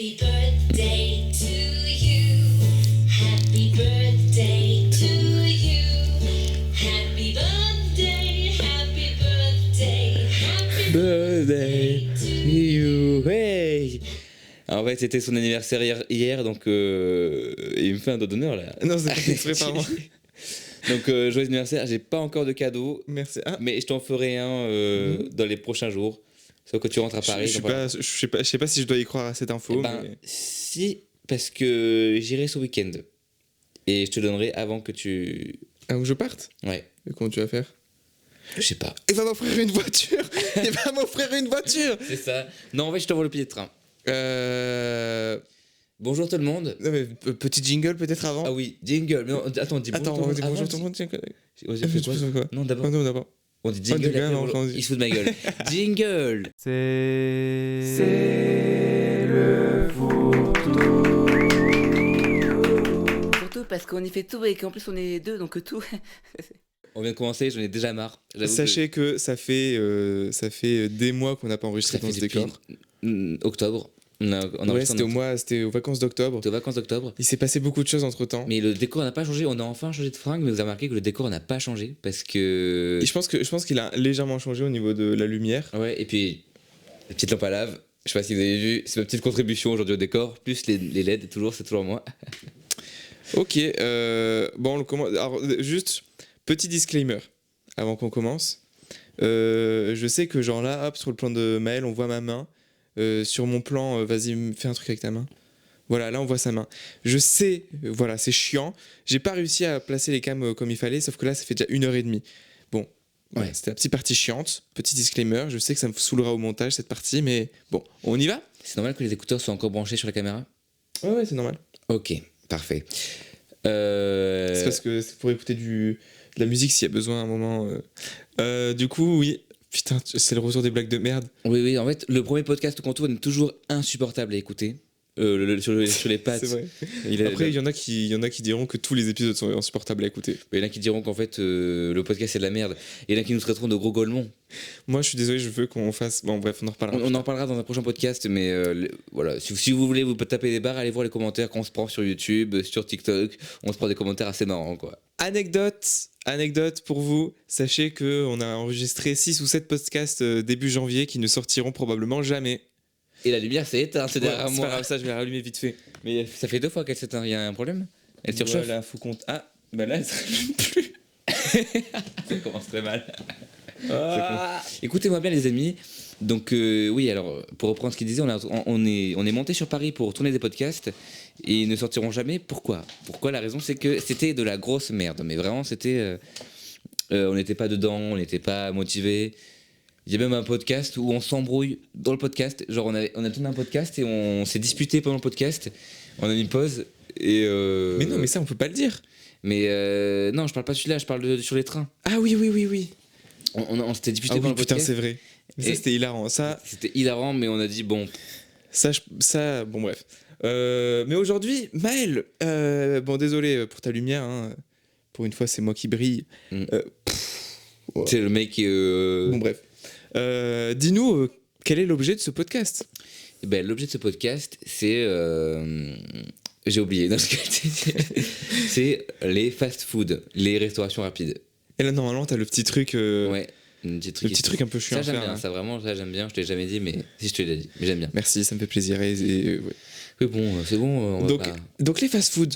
Happy birthday to you. Happy birthday to you. Happy birthday, happy birthday, happy Birthday to you. Hey. En fait, c'était son anniversaire hier, donc il me fait un doigt d'honneur là. Non, c'est pas exprès, pardon. Donc joyeux anniversaire. J'ai pas encore de cadeau, Merci. Ah, mais je t'en ferai un dans les prochains jours. Sauf que tu rentres à Paris. je donc voilà. sais pas si je dois y croire à cette info. Eh ben, mais... si, parce que j'irai ce week-end et je te donnerai avant que tu. Avant que je parte. Ouais. Et comment tu vas faire? Je sais pas. Il va m'offrir une voiture. Il va m'offrir une voiture. C'est ça. Non, en fait, je t'envoie le billet de train. Bonjour tout le monde. Non, mais petit jingle peut-être avant. Ah oui, jingle. Non, attends, dis bonjour. Attends, on dit avant, bonjour tout le monde. Tiens, On dit quoi? Non, d'abord. Non, d'abord. On dit jingle. jingle, et après, non, bonjour. on dit- Il se fout de ma gueule. Jingle. C'est le Surtout parce qu'on y fait tout et qu'en plus on est deux, donc tout. On vient de commencer, j'en ai déjà marre. J'avoue Sachez que ça fait des mois qu'on n'a pas que enregistré ça dans fait ce depuis décor. octobre. On a Ouais, c'était aux vacances d'octobre. C'était aux vacances d'octobre. Il s'est passé beaucoup de choses entre temps. Mais le décor n'a pas changé. On a enfin changé de fringue, mais vous avez remarqué que le décor n'a pas changé parce que. Et je pense qu'il a légèrement changé au niveau de la lumière. Ouais, et puis la petite lampe à lave. Je sais pas si vous avez vu, c'est ma petite contribution aujourd'hui au décor. Plus les LED, c'est toujours moi. Ok, bon, alors, juste, petit disclaimer avant qu'on commence. Je sais que, genre là, hop, sur le plan de Maël, on voit ma main. Sur mon plan, vas-y, fais un truc avec ta main. Voilà, là, on voit sa main. Je sais, voilà, c'est chiant. J'ai pas réussi à placer les cams comme il fallait, sauf que là, ça fait déjà 1h30. Bon, voilà, Ouais. c'était la petite partie chiante. Petit disclaimer, je sais que ça me saoulera au montage, cette partie, mais bon, on y va? C'est normal que les écouteurs soient encore branchés sur la caméra? Ouais, c'est normal. Ok, parfait. C'est parce que c'est pour écouter de la musique s'il y a besoin à un moment. Du coup, oui. Putain, c'est le retour des blagues de merde. Oui, en fait, le premier podcast qu'on tourne est toujours insupportable à écouter. Sur les pattes. C'est vrai. Après, il y en a qui diront que tous les épisodes sont insupportables à écouter. Il y en a qui diront qu'en fait, le podcast c'est de la merde. Et il y en a qui nous traiteront de gros golemons. Moi, je suis désolé, je veux qu'on fasse. Bon, bref, on en reparlera. On en reparlera dans un prochain podcast, mais voilà. Si vous voulez vous taper des barres, allez voir les commentaires qu'on se prend sur YouTube, sur TikTok. On se prend des commentaires assez marrants, quoi. Anecdote pour vous. Sachez qu'on a enregistré 6 ou 7 podcasts début janvier qui ne sortiront probablement jamais. Et la lumière s'est éteinte, c'est Ouais, derrière c'est pas moi. grave, ça, je vais la rallumer vite fait. Mais ça fait 2 fois qu'elle s'éteint, il y a un problème? Elle surchauffe? Voilà, faut qu'on. Ah, bah là, elle se rallume plus. Ça commence très mal. Ah. Écoutez-moi bien les amis. Donc oui, alors pour reprendre ce qu'il disait, on est monté sur Paris pour tourner des podcasts et ils ne sortiront jamais. Pourquoi? La raison c'est que c'était de la grosse merde. Mais vraiment c'était, on n'était pas dedans, on n'était pas motivé. Il y a même un podcast où on s'embrouille dans le podcast. Genre on a tourné un podcast et on s'est disputé pendant le podcast. On a mis pause et. Mais non, mais ça, on peut pas le dire. Mais non, je parle pas de celui-là, je parle sur les trains. Ah oui. On s'était disputé Ah pendant oui, le putain, podcast. c'est vrai. Mais ça, Et- c'était hilarant. Ça, C'était hilarant, mais on a dit bon. bon, bref. Mais aujourd'hui, Maël, bon, désolé pour ta lumière. Hein. Pour une fois, c'est moi qui brille. Mm. Ouais. C'est le mec qui. Bon, bref. Dis-nous, quel est l'objet de ce podcast? Ben, l'objet de ce podcast, c'est. J'ai oublié. Non, c'est les fast-food, les restaurations rapides. Et là, normalement, t'as le petit truc. Ouais. Un petit Le truc, petit truc un peu chiant Ça, à j'aime faire. bien. Là. Ça, vraiment, ça, j'aime bien. Je te l'ai jamais dit, mais. Si, je te l'ai dit. Mais j'aime bien. Merci, ça me fait plaisir. Ouais. Oui, bon, c'est bon. On va pas... donc les fast-food.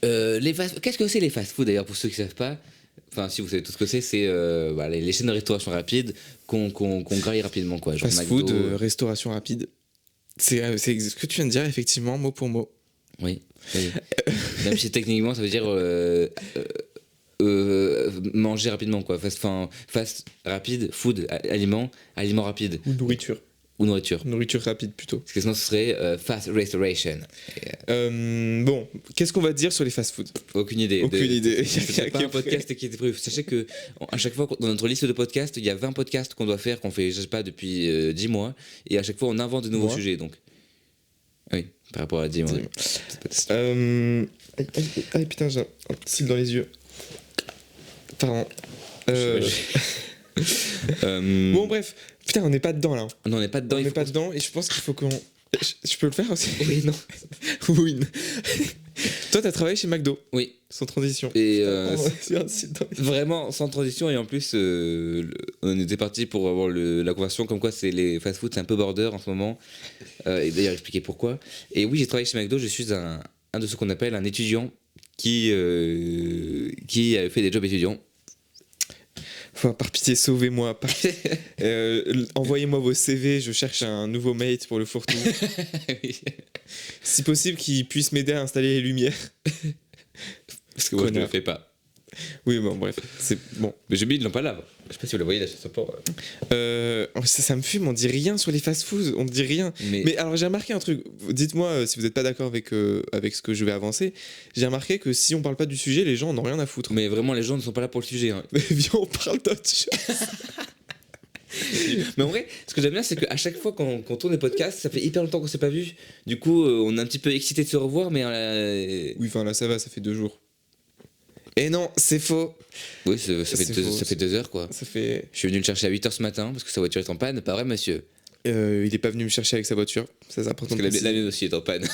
Qu'est-ce que c'est les fast-food d'ailleurs, pour ceux qui ne savent pas? Enfin, si vous savez tout ce que c'est voilà, les chaînes de restauration rapide qu'on graille rapidement, quoi. Genre Fast-food, McDo, restauration rapide. C'est ce que tu viens de dire, effectivement, mot pour mot. Oui. Même si techniquement, ça veut dire manger rapidement, quoi. Fast rapide, food, aliment rapide. Ou nourriture. Ou nourriture. Nourriture rapide, plutôt. Parce que sinon, ce serait fast restoration. Bon, qu'est-ce qu'on va dire sur les fast-food? Aucune idée. Aucune idée. C'est pas un podcast qui était prévu. Sachez que à chaque fois, dans notre liste de podcasts, il y a 20 podcasts qu'on doit faire, qu'on fait, je sais pas, depuis 10 mois. Et à chaque fois, on invente de nouveaux Mois. sujets. Donc, oui, par rapport à 10 mois. Aïe, putain, j'ai un petit cil dans les yeux. Pardon. Bon, bref. Putain, on n'est pas dedans, là. Non, on n'est pas dedans. On il n'est faut pas qu'on- dedans, et je pense qu'il faut qu'on... Je peux le faire aussi? Oui, non. Oui. Toi, t'as travaillé chez McDo, Oui. sans transition. Et vraiment sans transition, et en plus on était parti pour avoir la conversion comme quoi c'est les fast-food c'est un peu border en ce moment, et d'ailleurs expliquer pourquoi. Et oui, j'ai travaillé chez McDo, je suis un de ceux qu'on appelle un étudiant qui a fait des jobs étudiants. Enfin, par pitié, sauvez-moi. Envoyez-moi vos CV, je cherche un nouveau mate pour le fourre-tout. Oui. Si possible, qu'il puisse m'aider à installer les lumières. Parce que moi je ne le Connard. fais pas. Oui, bon, bref, c'est bon. Mais j'ai mis une lampe à lave. Je sais pas si vous la voyez là sur ce support. Ça me fume, on dit rien sur les fast-foods, on dit rien. Mais alors, j'ai remarqué un truc. Dites-moi si vous n'êtes pas d'accord avec ce que je vais avancer. J'ai remarqué que si on parle pas du sujet, les gens n'ont rien à foutre. Mais vraiment, les gens ne sont pas là pour le sujet. Hein. Mais viens, on parle d'autre chose. Mais en vrai, ce que j'aime bien, c'est qu'à chaque fois qu'on tourne des podcasts, ça fait hyper longtemps qu'on s'est pas vu. Du coup, on est un petit peu excité de se revoir, mais. Oui, enfin là, ça va, ça fait 2 jours. Et non, c'est faux. Oui, ça fait 2 heures quoi. Ça fait. Je suis venu le chercher à 8h ce matin parce que sa voiture est en panne. Pas vrai, monsieur? Il est pas venu me chercher avec sa voiture. Ça, c'est important. Parce que la mienne aussi est en panne.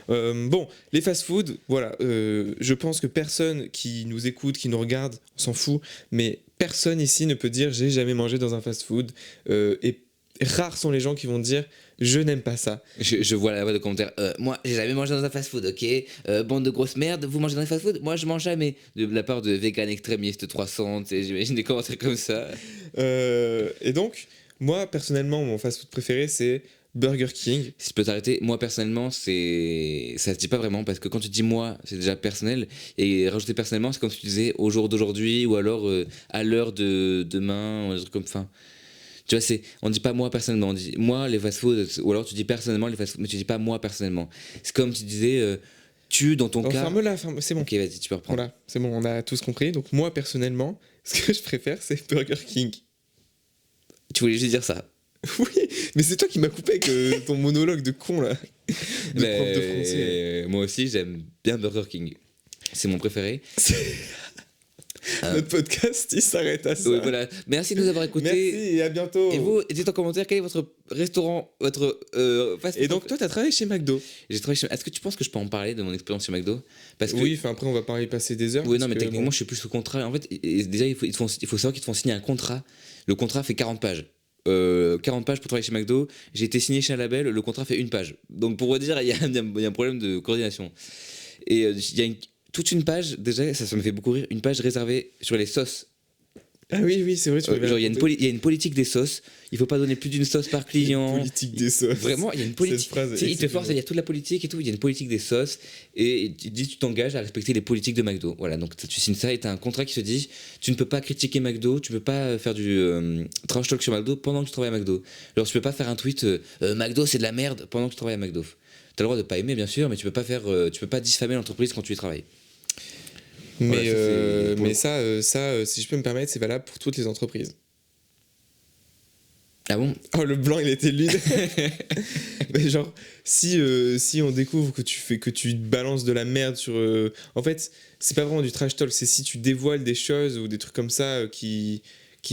Bon, les fast-food, voilà. Je pense que personne qui nous écoute, qui nous regarde, on s'en fout. Mais personne ici ne peut dire j'ai jamais mangé dans un fast-food. Et rares sont les gens qui vont dire je n'aime pas ça. Je vois la voix de commentaires. Moi, j'ai jamais mangé dans un fast-food, ok? Bande de grosses merdes, vous mangez dans un fast-food? Moi, je mange jamais. De la part de Vegan Extrémiste 300, j'imagine des commentaires comme ça. Et donc, moi, personnellement, mon fast-food préféré, c'est Burger King. Si je peux t'arrêter, moi personnellement, ça se dit pas vraiment parce que quand tu dis moi, c'est déjà personnel, et rajouter personnellement, c'est comme si tu disais au jour d'aujourd'hui ou alors à l'heure de demain, ou un truc comme ça. Tu vois, on dit pas moi personnellement, on dit moi les fast-food, ou alors tu dis personnellement les fast-food, mais tu dis pas moi personnellement. C'est comme tu disais tu dans ton cas. Ferme-la, c'est bon. Ok, vas-y, tu peux reprendre. Voilà, c'est bon, on a tous compris. Donc moi, personnellement, ce que je préfère, c'est Burger King. Tu voulais juste dire ça. Oui, mais c'est toi qui m'as coupé avec ton monologue de con là. De prof de français. Moi aussi, j'aime bien Burger King. C'est mon préféré. Notre podcast, il s'arrête à ça. Oui, voilà. Merci de nous avoir écoutés. Merci et à bientôt. Et vous, dites en commentaire quel est votre restaurant, votre fast-food. Et donc toi, t'as travaillé chez McDo. J'ai travaillé chez. Est-ce que tu penses que je peux en parler de mon expérience chez McDo? Parce que. Oui, enfin après on va pas y passer des heures. Oui, non, mais que, techniquement, bon. je suis plus sous contrat. En fait, déjà, il faut savoir qu'ils te font signer un contrat. Le contrat fait 40 pages. 40 pages pour travailler chez McDo. J'ai été signé chez un label, le contrat fait 1 page. Donc pour vous dire, il y a un problème de coordination. Et il y a toute une page, déjà, ça me fait beaucoup rire, une page réservée sur les sauces. Ah oui, c'est vrai. Tu Genre, il y a une politique des sauces. Il faut pas donner plus d'une sauce par client. Politique des sauces. Vraiment, il y a une politique. Cette phrase Il te force à dire toute la politique et tout. Il y a une politique des sauces. Et tu t'engages à respecter les politiques de McDo. Voilà, donc tu signes ça et tu as un contrat qui se dit tu ne peux pas critiquer McDo, tu ne peux pas faire du trash talk sur McDo pendant que tu travailles à McDo. Alors, tu peux pas faire un tweet McDo c'est de la merde pendant que tu travailles à McDo. Tu as le droit de pas aimer, bien sûr, mais tu peux pas diffamer l'entreprise quand tu y travailles. Mais, Voilà, mais ça, si je peux me permettre, c'est valable pour toutes les entreprises. Ah bon? Oh, le blanc, il était lude. Mais genre, si on découvre que tu balances de la merde sur... En fait, c'est pas vraiment du trash talk, c'est si tu dévoiles des choses ou des trucs comme ça qui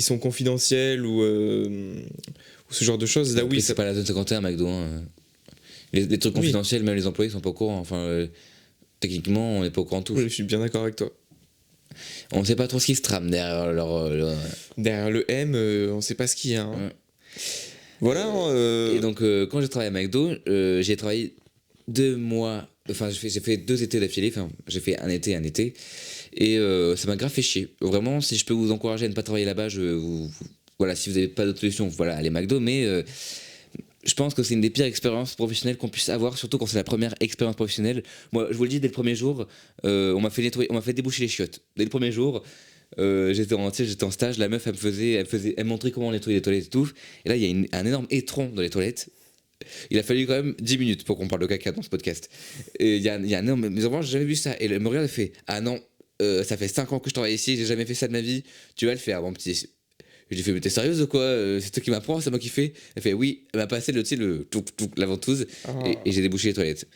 sont confidentiels ou ce genre de choses. Là, oui, c'est pas la zone 51 McDo. Hein. Les trucs confidentiels, même les employés sont pas au courant. Enfin, techniquement, on n'est pas au courant de tout. Oui, je suis bien d'accord avec toi. On sait pas trop ce qui se trame derrière leur... Derrière le M, on sait pas ce qu'il y a. Hein. Ouais. Voilà. Et donc, quand j'ai travaillé à McDo, j'ai travaillé 2 mois. Enfin, j'ai fait 2 étés d'affilée. Enfin, j'ai fait un été. Et ça m'a grave fait chier. Vraiment, si je peux vous encourager à ne pas travailler là-bas, voilà, si vous n'avez pas d'autre solution, voilà, allez McDo. Mais je pense que c'est une des pires expériences professionnelles qu'on puisse avoir, surtout quand c'est la première expérience professionnelle. Moi, je vous le dis, dès le premier jour, on m'a fait déboucher les chiottes. Dès le premier jour, j'étais en stage, la meuf, elle me montrait comment nettoyer les toilettes et tout. Et là, il y a un énorme étron dans les toilettes. Il a fallu quand même 10 minutes pour qu'on parle de caca dans ce podcast. Et il y a un énorme... Mais vraiment, j'ai jamais vu ça. Et elle me regarde et fait « Ah non, ça fait 5 ans que je travaille ici, j'ai jamais fait ça de ma vie. Tu vas le faire, mon petit... » Je lui ai fait, mais t'es sérieuse ou quoi? C'est toi qui m'apprends, c'est moi qui fais. Elle fait, oui, elle m'a passé la ventouse et j'ai débouché les toilettes.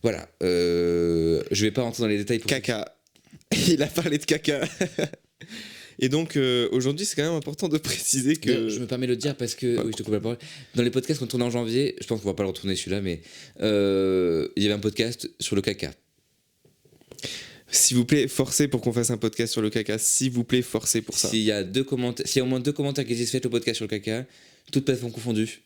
Voilà. Je vais pas rentrer dans les détails. Caca. Il a parlé de caca. Et donc aujourd'hui, c'est quand même important de préciser que. D'ailleurs, je me permets de le dire parce que. Oui, je te coupe la parole. Dans les podcasts qu'on tournait en janvier, je pense qu'on va pas le retourner celui-là, mais il y avait un podcast sur le caca. S'il vous plaît, forcez pour qu'on fasse un podcast sur le caca. S'il vous plaît, forcez pour ça. S'il y a au moins 2 commentaires qui disent faites le podcast sur le caca, toutes plateformes confondues,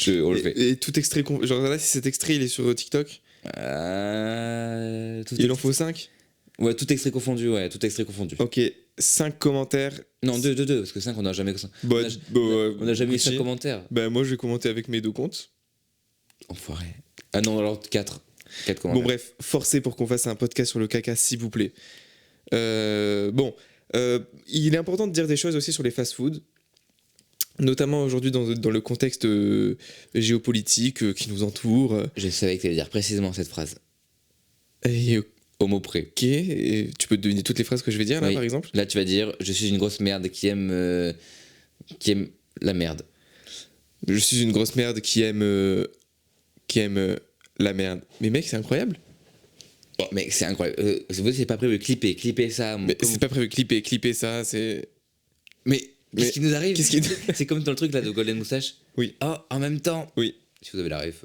on le fait. Et tout extrait. Genre là, si cet extrait il est sur TikTok, il en faut 5. Ouais, tout extrait confondu, ouais, tout extrait confondu. Ok, 5 commentaires. Non, 2, parce que 5, on n'a jamais que ça. Bah, On n'a jamais eu Gucci. 5 commentaires. Bah, moi, je vais commenter avec mes 2 comptes. Enfoiré. Ah non, alors 4. 4 commentaires. Bon, bref, forcez pour qu'on fasse un podcast sur le caca, s'il vous plaît. Il est important de dire des choses aussi sur les fast-foods, notamment aujourd'hui dans le contexte géopolitique qui nous entoure. Je savais que tu allais dire précisément cette phrase. Et Au mot près. ok, et tu peux deviner toutes les phrases que je vais dire là, Oui. par exemple. Là, tu vas dire je suis une grosse merde qui aime la merde. Je suis une grosse merde qui aime la merde. Mais mec, c'est incroyable. Oh, mec, c'est incroyable. C'est pas prévu. Clipper ça. Mais c'est pas prévu. Clipper ça, c'est. Mais qu'est-ce qui nous arrive qu'est-ce qui- C'est comme dans le truc là de Golden Moustache. Oui. Oh, en même temps. Oui. Si vous avez la ref.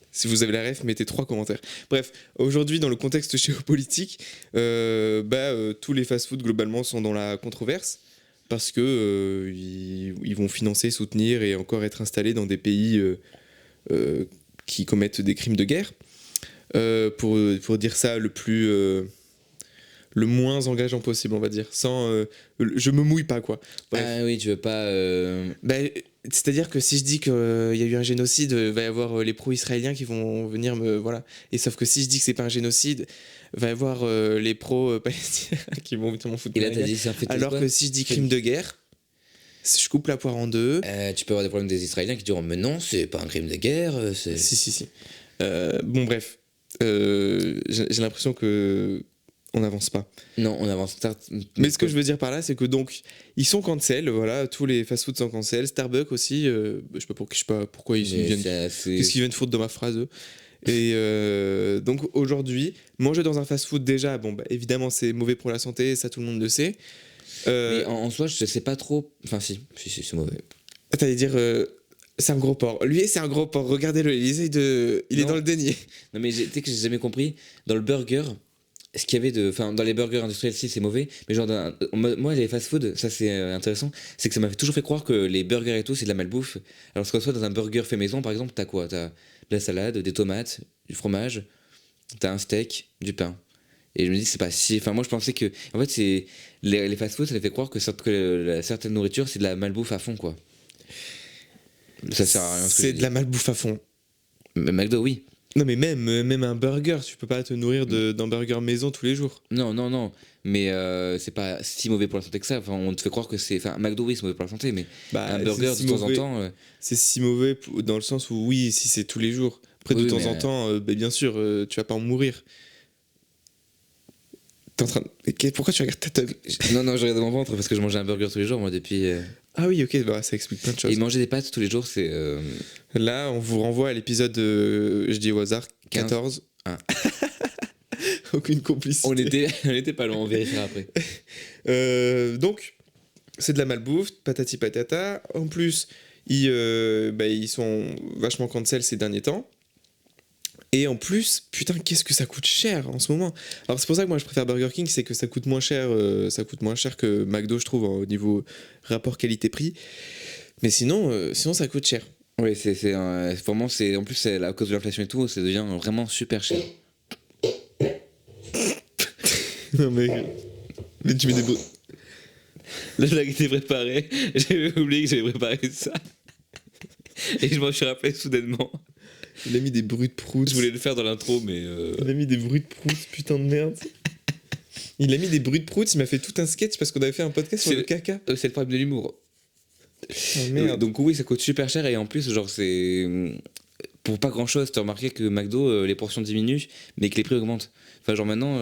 Si vous avez la ref, mettez 3 commentaires. Bref, aujourd'hui, dans le contexte géopolitique, tous les fast-foods, globalement, sont dans la controverse parce que ils vont financer, soutenir et encore être installés dans des pays qui commettent des crimes de guerre. Pour dire ça le moins engageant possible, on va dire. Sans... je me mouille pas, quoi. Bref. Ah oui, tu veux pas. C'est-à-dire que si je dis qu'il y a eu un génocide, va y avoir les pro-israéliens qui vont venir me... Voilà. Et sauf que si je dis que c'est pas un génocide, va y avoir les pro-palestiniens qui vont m'en foutre. Et là, plein t'as la dit gueule. c'est un fait. Alors que si je dis crime de guerre, je coupe la poire en deux. Tu peux avoir des problèmes des Israéliens qui diront mais non, c'est pas un crime de guerre. C'est... Si. Bon, bref. J'ai l'impression que on n'avance pas. Non, on avance. Mais ce que je veux dire par là, c'est que donc ils sont cancel, voilà, tous les fast-foods sont cancel, Starbucks aussi, je sais pas pourquoi ils viennent, qu'est-ce qu'ils viennent foutre dans ma phrase eux. Et donc aujourd'hui, manger dans un fast-food déjà, bon bah, évidemment c'est mauvais pour la santé, ça tout le monde le sait. Mais en soi, je sais pas trop. Enfin si, c'est mauvais. T'allais dire c'est un gros porc. Lui c'est un gros porc. Regardez-le, il est dans le déni. Non mais tu sais que j'ai jamais compris dans le burger. Ce qu'il y avait de. Enfin, dans les burgers industriels, si, c'est mauvais. Mais genre, moi, les fast-food, ça c'est intéressant. C'est que ça m'a toujours fait croire que les burgers et tout, c'est de la malbouffe. Alors qu'en soit, dans un burger fait maison, par exemple, t'as quoi? T'as de la salade, des tomates, du fromage, t'as un steak, du pain. Et je me dis, c'est pas si. Enfin, moi, je pensais que. En fait, c'est. Les fast-food, ça les fait croire que certaine nourriture, c'est de la malbouffe à fond, quoi. Ça sert à rien. C'est de la malbouffe à fond. McDo, oui. Non mais même un burger, tu peux pas te nourrir d'un burger maison tous les jours. Non. Mais c'est pas si mauvais pour la santé que ça. Enfin, on te fait croire que c'est. Enfin, McDo, oui, c'est mauvais pour la santé, mais un burger c'est de si temps en mauvais. temps. C'est si mauvais dans le sens où oui, si c'est tous les jours. Après de Oui, temps mais, en temps, bien sûr, tu vas pas en mourir. T'es en train de... Pourquoi tu regardes ta tête? Non, je regarde mon ventre parce que je mangeais un burger tous les jours, moi, depuis. Ah oui, ok, bah, ça explique plein de choses. Et manger des pâtes tous les jours, c'est. Là, on vous renvoie à l'épisode, je dis au hasard, 14. Ah. Aucune complicité. On était pas loin, on vérifiera après. Donc, c'est de la malbouffe, patati patata. En plus, ils sont vachement cancel ces derniers temps. Et en plus, putain, qu'est-ce que ça coûte cher en ce moment. Alors c'est pour ça que moi je préfère Burger King, c'est que ça coûte moins cher que McDo, je trouve, au niveau rapport qualité-prix. Mais sinon ça coûte cher. Oui, c'est vraiment, en plus, c'est à cause de l'inflation et tout, ça devient vraiment super cher. Non mais tu mets des bruits. La blague était préparée, j'avais oublié que j'avais préparé ça. Et je m'en suis rappelé soudainement. Il a mis des bruits de prout. Je voulais le faire dans l'intro, mais. Il a mis des bruits de prout, putain de merde. Il a mis des bruits de prout, il m'a fait tout un sketch parce qu'on avait fait un podcast sur le caca. C'est le problème de l'humour. Oh merde. Donc oui, ça coûte super cher et en plus, genre, c'est. Pour pas grand chose, t'as remarqué que McDo, les portions diminuent, mais que les prix augmentent. Enfin, genre maintenant.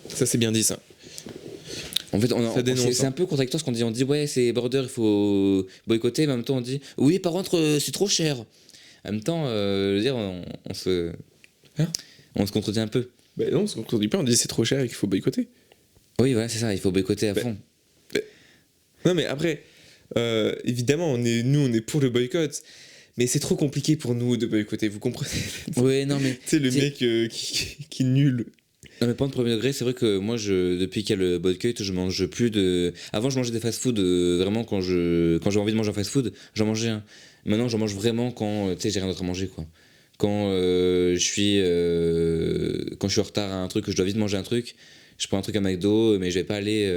Ça c'est bien dit ça. En fait, Ça dénonce, c'est un peu contradictoire ce qu'on dit. On dit, ouais, c'est border, il faut boycotter, mais en même temps, on dit, oui, par contre, c'est trop cher. En même temps, je veux dire, on se. Hein On se contredit un peu. Bah non, on se contredit pas, on dit c'est trop cher et qu'il faut boycotter. Oui, voilà, c'est ça, il faut boycotter à Bah, fond. Non, mais après, évidemment, on est pour le boycott. Mais c'est trop compliqué pour nous de boycotter, vous comprenez? Ouais, non, mais. Tu sais, le C'est- mec qui est nul. Non, mais pas de premier degré, c'est vrai que moi, depuis qu'il y a le boycott, je mange plus de. Avant, je mangeais des fast-food, vraiment, quand j'avais envie de manger un fast-food, j'en mangeais un. Maintenant, j'en mange vraiment quand, tu sais, j'ai rien d'autre à manger, quoi. Quand quand je suis en retard à un truc, que je dois vite manger un truc, je prends un truc à McDo, mais je vais pas aller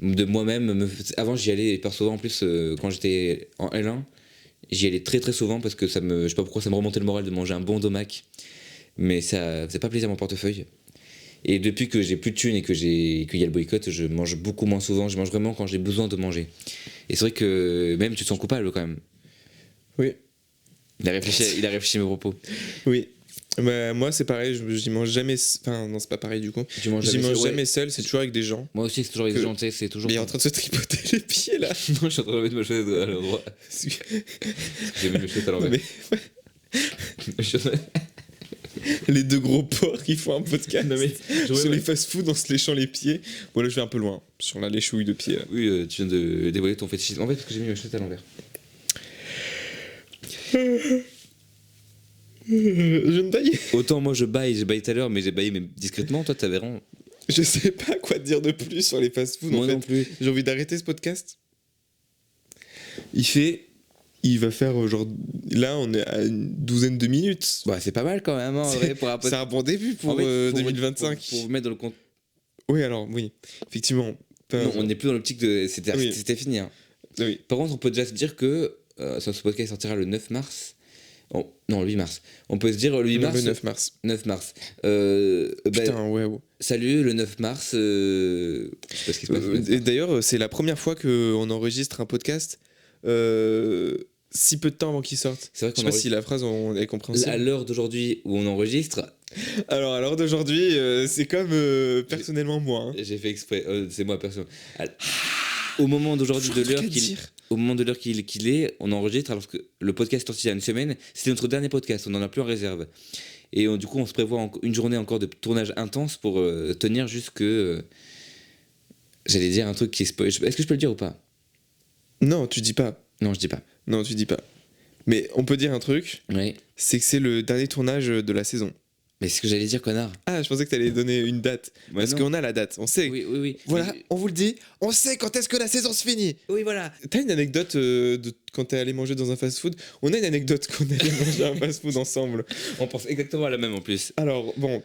de moi-même. Avant, j'y allais hyper souvent, en plus, quand j'étais en L1, j'y allais très très souvent parce que je sais pas pourquoi ça me remontait le moral de manger un bon domac, mais ça faisait pas plaisir à mon portefeuille. Et depuis que j'ai plus de thunes et qu'il y a le boycott, je mange beaucoup moins souvent. Je mange vraiment quand j'ai besoin de manger. Et c'est vrai que même tu te sens coupable quand même. Oui. Il a réfléchi à mes propos. Oui. Bah, moi, c'est pareil, j'y mange jamais. Enfin, non, c'est pas pareil du coup. Tu manges J'y mange seul, ouais. jamais seul, c'est toujours avec des gens. Moi aussi, c'est toujours avec des gens, tu sais, c'est toujours. Mais il est en train de se tripoter les pieds là. Non, je suis en train de mettre ma chaise à l'endroit. J'ai mis mes chaussettes à l'envers. Mais les deux gros porcs qui font un podcast Non, mais sur les fast-food en se léchant les pieds. Bon, là, je vais un peu loin sur la léchouille de pied. Là. Oui, tu viens de dévoiler ton fétichisme. En fait, parce que j'ai mis mes chaussettes à l'envers. Je ne baille. Autant moi j'ai baillé tout à l'heure, mais j'ai baillé mais discrètement. Toi, t'avais vraiment. Je sais pas quoi te dire de plus sur les fast-food. Moi En fait, non plus. j'ai envie d'arrêter ce podcast. Il va faire genre. Là, on est à une douzaine de minutes. Bah, c'est pas mal quand même, hein, en vrai, pour un C'est un bon début pour En fait, 2025. Pour vous mettre dans le compte. Oui, alors, oui, effectivement. Enfin, Non, on n'est plus dans l'optique de. Oui. C'était fini. Hein. oui. Par contre, on peut déjà se dire que ce podcast sortira le 9 mars. Non, le 8 mars. On peut se dire le 8 Non, mars. le 9 mars. 9 mars. Putain, ouais. Salut, le 9 mars. Je sais pas ce qui se passe. Et d'ailleurs, c'est la première fois qu'on enregistre un podcast si peu de temps avant qu'il sorte. C'est vrai Je sais qu'on pas si la phrase est compréhensible. à l'heure d'aujourd'hui où on enregistre, Alors, à l'heure d'aujourd'hui, c'est comme personnellement moi. Hein. j'ai fait exprès. C'est moi personne. Au moment d'aujourd'hui de l'heure au moment de l'heure qu'il est, on enregistre alors que le podcast est sorti il y a une semaine. C'était notre dernier podcast, on n'en a plus en réserve. Et du coup, on se prévoit une journée encore de tournage intense pour tenir jusque. J'allais dire un truc qui est spoil. Est-ce que je peux le dire ou pas? Non, tu dis pas. Non, je dis pas. Non, tu dis pas. Mais on peut dire un truc, Oui. c'est que c'est le dernier tournage de la saison. Mais c'est ce que j'allais dire, connard. Ah, je pensais que t'allais donner une date. Bah Parce non. qu'on a la date, on sait. Oui. Voilà, on vous le dit, on sait quand est-ce que la saison se finit. Oui, voilà. T'as une anecdote de quand t'es allé manger dans un fast-food? On a une anecdote qu'on allait manger un fast-food ensemble. On pense exactement à la même en plus. Alors, bon,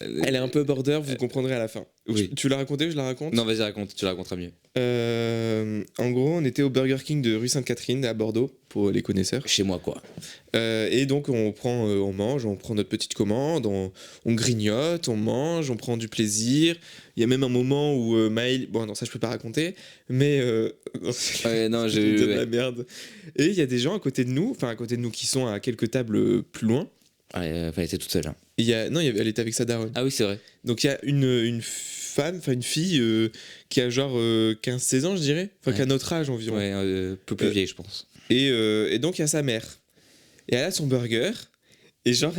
elle est un peu border, vous comprendrez à la fin. Oui. Tu l'as raconté ou je la raconte? Non, vas-y, raconte. Tu la raconteras mieux. En gros, on était au Burger King de rue Sainte-Catherine à Bordeaux, pour les connaisseurs. Chez moi, quoi. Et donc, on mange, on prend notre petite commande, on grignote, on mange, on prend du plaisir. Il y a même un moment où Maël... Bon, non, ça, je peux pas raconter, mais... Ouais, non, je vais dire de ouais. la merde. Et il y a des gens à côté de nous, qui sont à quelques tables plus loin. Ouais, elle était toute seule. Hein. Et elle était avec sa daronne. Ah oui, c'est vrai. Donc il y a une fille qui a genre 15-16 ans, je dirais. Enfin, Ouais. qui a notre âge environ. Ouais, un peu plus vieille, je pense. Et donc il y a sa mère. Et elle a son burger. Et genre,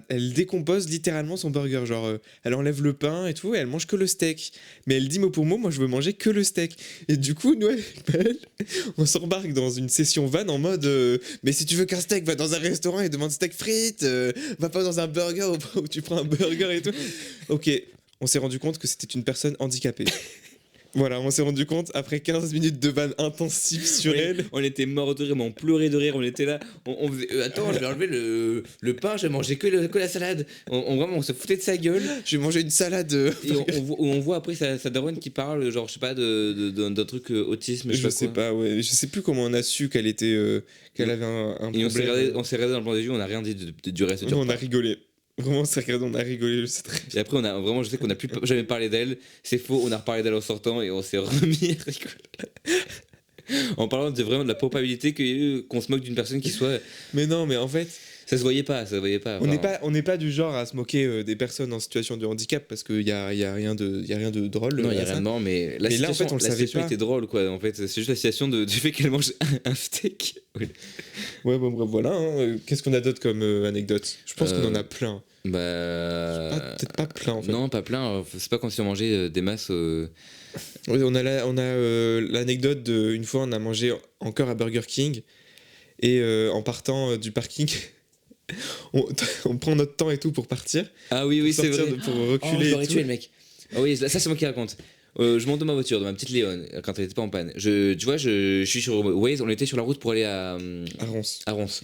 elle décompose littéralement son burger. Genre, elle enlève le pain et tout, et elle mange que le steak. Mais elle dit mot pour mot, moi je veux manger que le steak. Et du coup, nous, avec Maël, on s'embarque dans une session van en mode mais si tu veux qu'un steak, va dans un restaurant et demande steak frites. Va pas dans un burger où tu prends un burger et tout. Ok, on s'est rendu compte que c'était une personne handicapée. Voilà, on s'est rendu compte après 15 minutes de vanne intensive sur elle. On était morts de rire, mais on pleurait de rire. On était là. On faisait, attends, je vais enlever le pain, je vais manger que la salade. Vraiment, on se foutait de sa gueule. Je vais manger une salade. Et on voit après sa daronne qui parle, genre, je sais pas, d'un truc autisme. Je sais pas, ouais. Je sais plus comment on a su qu'elle était, qu'elle avait un Et problème. on s'est regardé dans le blanc des yeux, on n'a rien dit du reste du On repas. a rigolé. Vraiment, on s'est regardé, on a rigolé. Je sais très bien. Et après, je sais qu'on n'a plus jamais parlé d'elle. C'est faux, on a reparlé d'elle en sortant et on s'est remis à rigoler. En parlant vraiment de la probabilité qu'on se moque d'une personne qui soit. Mais non, mais en fait, Ça se voyait pas, ça se voyait pas. On n'est pas du genre à se moquer des personnes en situation de handicap parce qu'il y a rien de drôle. Non, il y a à ça. rien de marrant, mais la Mais là, en situation, fait, on le la savait situation pas. était drôle, quoi. En fait, c'est juste la situation du fait qu'elle mange un steak. Oui. Ouais, bon, bref, voilà. Hein. Qu'est-ce qu'on a d'autre comme anecdote? Je pense qu'on en a plein. Bah. Peut-être pas plein en fait. Non, pas plein. C'est pas comme si on mangeait des masses. Oui, on a l'anecdote de une fois on a mangé encore à Burger King et en partant du parking on prend notre temps et tout pour partir. Ah oui, Pour c'est sortir vrai. pour Oh, reculer. j'aurais et tout. tué le mec. Ah oui, ça c'est moi qui raconte. Je monte dans ma voiture, dans ma petite Léon, quand elle était pas en panne. Tu vois, je suis sur Waze, on était sur la route pour aller à Ronce.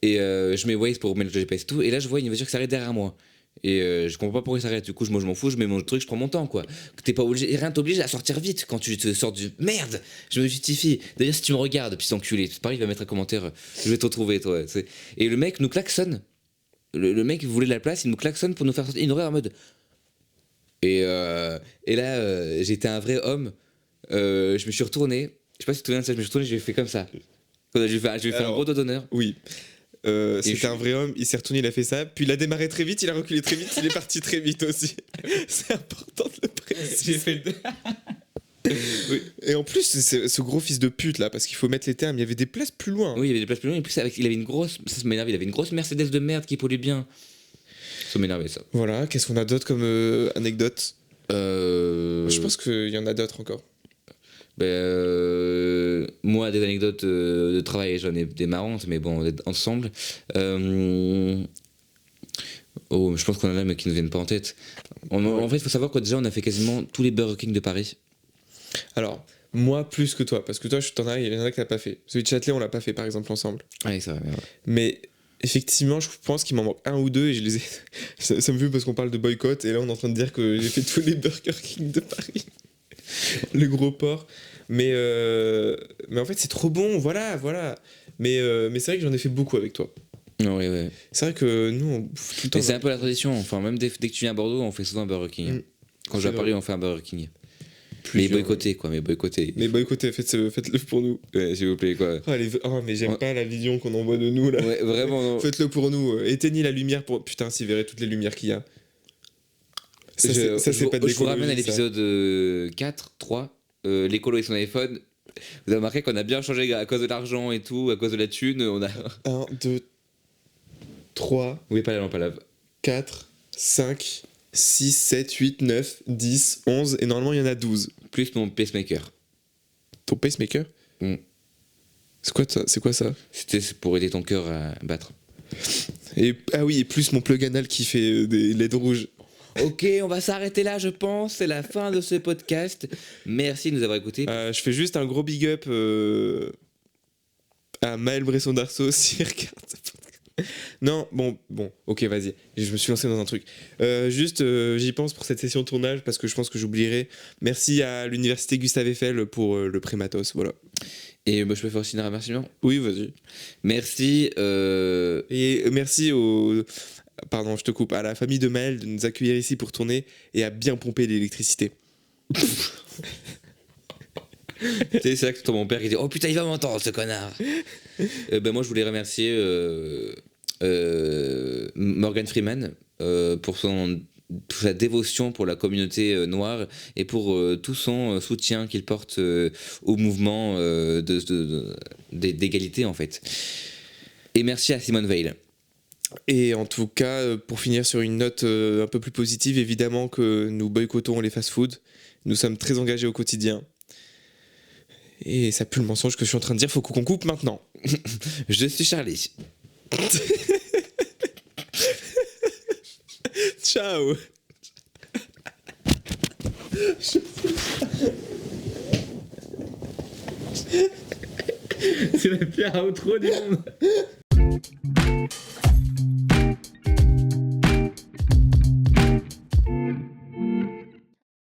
Et je mets Waze pour mettre le GPS et tout. Et là, je vois une voiture qui s'arrête derrière moi. Et je comprends pas pourquoi il s'arrête. Du coup, moi, je m'en fous, je mets mon truc, je prends mon temps, quoi. T'es pas obligé, rien t'oblige à sortir vite quand tu te sors du. Merde, je me justifie. D'ailleurs, si tu me regardes, puis enculé, c'est pareil, il va mettre un commentaire. Je vais te retrouver, toi. Et le mec nous klaxonne. Le mec voulait de la place, il nous klaxonne pour nous faire sortir. Il nous regarde en mode. Et là, j'étais un vrai homme. Je me suis retourné. Je sais pas si tu te souviens de ça, je me suis retourné, je lui ai fait comme ça. Je lui ai fait un gros doigt d'honneur. Oui. C'était un vrai homme, il s'est retourné, il a fait ça, puis il a démarré très vite, il a reculé très vite, il est parti très vite aussi. C'est important de le préciser. J'ai fait le. Oui. Et en plus, c'est ce gros fils de pute là, parce qu'il faut mettre les termes, il y avait des places plus loin. Oui, il y avait des places plus loin. Et plus, il avait une grosse. Ça m'énerve, il avait une grosse Mercedes de merde qui pollue bien. Ça m'énervait, ça. Voilà, qu'est-ce qu'on a d'autre comme anecdote Je pense qu'il y en a d'autres encore. Moi, des anecdotes de travail, j'en ai des marrantes, mais bon, on est ensemble. Je pense qu'on en a, mais qui ne viennent pas en tête. En fait, il faut savoir que déjà, on a fait quasiment tous les Burger King de Paris. Alors, moi plus que toi, parce que toi, il y en a que t'as pas fait. Celui de Châtelet, on l'a pas fait par exemple ensemble. Ouais, ça va, mais ouais. Mais effectivement, je pense qu'il m'en manque un ou deux et je les ai. ça me fait parce qu'on parle de boycott et là, on est en train de dire que j'ai fait tous les Burger King de Paris. Le gros porc. Mais en fait, c'est trop bon, voilà. Mais c'est vrai que j'en ai fait beaucoup avec toi. Non, ouais. C'est vrai que nous, on bouffe tout le temps. Mais c'est un peu la tradition. Enfin, même dès que tu viens à Bordeaux, on fait souvent un Burger King. Quand je vais à Paris, on fait un Burger King. Mais boycotté, quoi. Mais boycottez, faites-le pour nous. Ouais, s'il vous plaît, quoi. Mais j'aime pas la vision qu'on envoie de nous, là. Ouais, vraiment. Faites-le pour nous. Éteignez la lumière pour. Putain, s'il verrait toutes les lumières qu'il y a. Ça, c'est pas de Je vous ramène à l'écologie, l'épisode 4, 3. L'écolo et son iPhone. Vous avez remarqué qu'on a bien changé à cause de l'argent et tout, à cause de la thune. On a. 1, 2, 3. Oui, pas la lampe à lave. 4, 5, 6, 7, 8, 9, 10, 11. Et normalement, il y en a 12. Plus mon pacemaker. Ton pacemaker Mm. C'est quoi ça C'est pour aider ton cœur à battre. et plus mon plug anal qui fait des LED rouges. Ok, on va s'arrêter là, je pense. C'est la fin de ce podcast. Merci de nous avoir écoutés. Je fais juste un gros big up à Maël Bresson d'Arceau s'il regarde ce podcast. Non, bon, ok, vas-y. Je me suis lancé dans un truc. J'y pense pour cette session de tournage parce que je pense que j'oublierai. Merci à l'université Gustave Eiffel pour le prêt matos, voilà. Et je peux faire aussi un remerciement. Oui, vas-y. Merci. Et merci Pardon, je te coupe. À la famille de Maël de nous accueillir ici pour tourner et à bien pomper l'électricité. C'est là que ton mon père qui dit oh putain il va m'entendre ce connard. Moi je voulais remercier Morgan Freeman pour sa dévotion pour la communauté noire et pour tout son soutien qu'il porte au mouvement d'égalité en fait. Et merci à Simone Veil. Et en tout cas, pour finir sur une note un peu plus positive, évidemment que nous boycottons les fast-foods. Nous sommes très engagés au quotidien. Et ça pue le mensonge que je suis en train de dire, faut qu'on coupe maintenant. Je suis Charlie. Ciao. C'est la pire outro du monde.